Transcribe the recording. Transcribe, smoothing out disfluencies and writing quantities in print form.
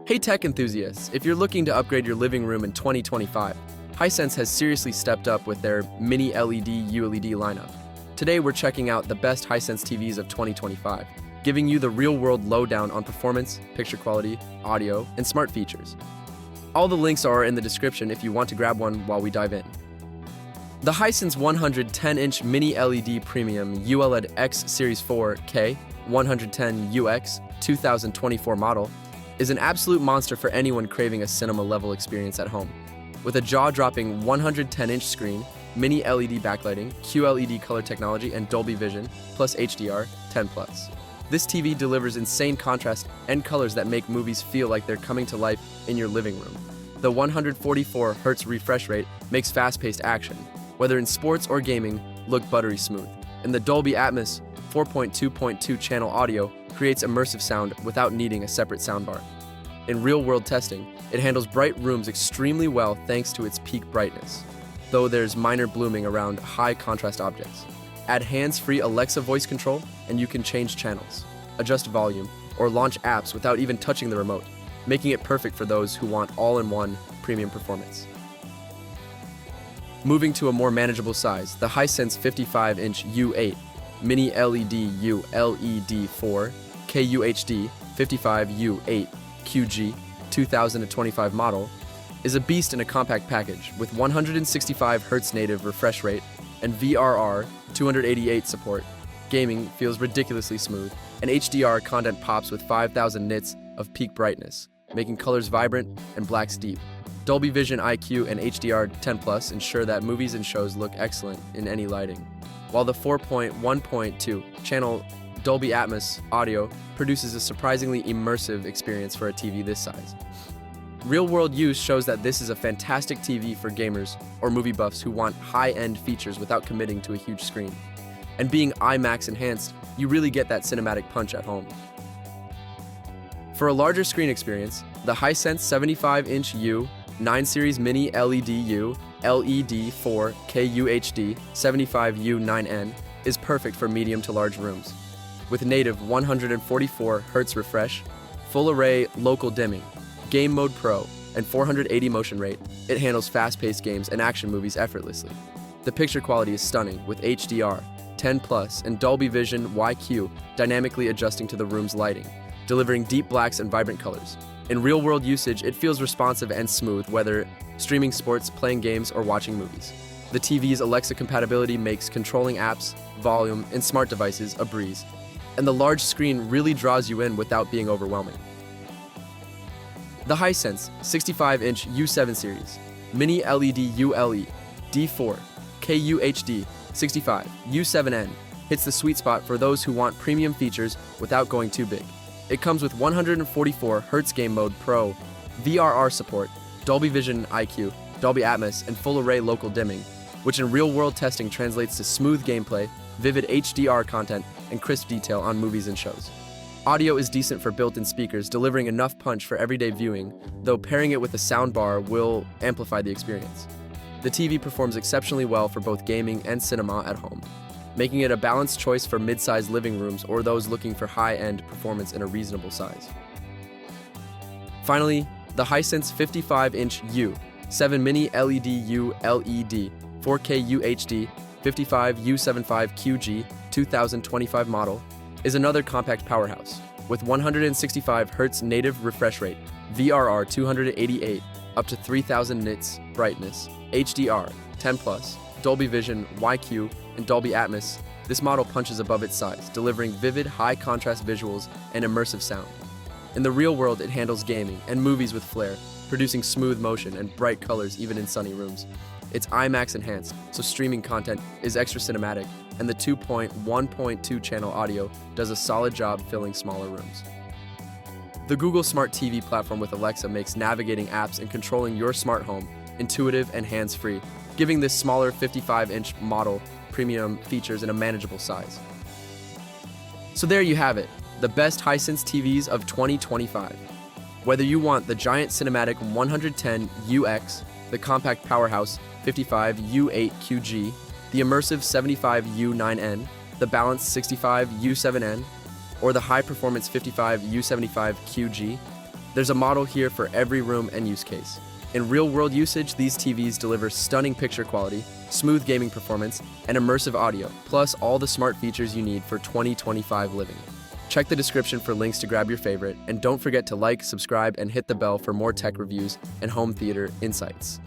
Hey tech enthusiasts, if you're looking to upgrade your living room in 2025, Hisense has seriously stepped up with their Mini LED ULED lineup. Today we're checking out the best Hisense TVs of 2025, giving you the real-world lowdown on performance, picture quality, audio, and smart features. All the links are in the description if you want to grab one while we dive in. The Hisense 110-inch Mini LED Premium ULED X Series 4K 110UX 2024 model is an absolute monster for anyone craving a cinema-level experience at home. With a jaw-dropping 110-inch screen, Mini LED backlighting, QLED color technology, and Dolby Vision, plus HDR 10+. This TV delivers insane contrast and colors that make movies feel like they're coming to life in your living room. The 144Hz refresh rate makes fast-paced action, whether in sports or gaming, look buttery smooth. And the Dolby Atmos 4.2.2 channel audio creates immersive sound without needing a separate soundbar. In real-world testing, it handles bright rooms extremely well thanks to its peak brightness, though there's minor blooming around high-contrast objects. Add hands-free Alexa voice control, and you can change channels, adjust volume, or launch apps without even touching the remote, making it perfect for those who want all-in-one premium performance. Moving to a more manageable size, the Hisense 55-inch U8 Mini LED ULED 4 KUHD 55 U8QG 2025 model is a beast in a compact package with 165Hz native refresh rate and VRR 288 support. Gaming feels ridiculously smooth, and HDR content pops with 5,000 nits of peak brightness, making colors vibrant and blacks deep. Dolby Vision IQ and HDR 10+ ensure that movies and shows look excellent in any lighting, while the 4.1.2 channel Dolby Atmos audio produces a surprisingly immersive experience for a TV this size. Real-world use shows that this is a fantastic TV for gamers or movie buffs who want high-end features without committing to a huge screen. And being IMAX enhanced, you really get that cinematic punch at home. For a larger screen experience, the Hisense 75-inch U9 Series Mini LED LED 4 KUHD 75 U9N is perfect for medium to large rooms. With native 144Hz refresh, full array local dimming, Game Mode Pro, and 480 motion rate, it handles fast-paced games and action movies effortlessly. The picture quality is stunning with HDR 10+ and Dolby Vision YQ dynamically adjusting to the room's lighting, delivering deep blacks and vibrant colors. In real-world usage, it feels responsive and smooth, whether streaming sports, playing games, or watching movies. The TV's Alexa compatibility makes controlling apps, volume, and smart devices a breeze, and the large screen really draws you in without being overwhelming. The Hisense 65-inch U7 Series Mini LED ULED D4 KUHD 65 U7N hits the sweet spot for those who want premium features without going too big. It comes with 144Hz Game Mode Pro, VRR support, Dolby Vision IQ, Dolby Atmos, and full array local dimming, which in real-world testing translates to smooth gameplay, vivid HDR content, and crisp detail on movies and shows. Audio is decent for built-in speakers, delivering enough punch for everyday viewing, though pairing it with a soundbar will amplify the experience. The TV performs exceptionally well for both gaming and cinema at home, making it a balanced choice for mid-sized living rooms or those looking for high-end performance in a reasonable size. Finally, the Hisense 55-inch U7 Mini LED ULED 4K UHD 55 U7.5QG 2025 model is another compact powerhouse with 165Hz native refresh rate, VRR 288 up to 3000 nits brightness, HDR 10+, Dolby Vision YQ, and Dolby Atmos. This model punches above its size, delivering vivid, high-contrast visuals and immersive sound. In the real world, it handles gaming and movies with flair, producing smooth motion and bright colors even in sunny rooms. It's IMAX enhanced, so streaming content is extra cinematic, and the 2.1.2 channel audio does a solid job filling smaller rooms. The Google Smart TV platform with Alexa makes navigating apps and controlling your smart home intuitive and hands-free, giving this smaller 55-inch model premium features in a manageable size. So there you have it, the best Hisense TVs of 2025. Whether you want the giant cinematic 110UX, the compact powerhouse 55 U8QG, the immersive 75 U9N, the balanced 65 U7N, or the high-performance 55 U75QG, There's a model here for every room and use case. In real-world usage, these TVs deliver stunning picture quality, smooth gaming performance, and immersive audio, plus all the smart features you need for 2025 living. Check the description for links to grab your favorite, and don't forget to like, subscribe, and hit the bell for more tech reviews and home theater insights.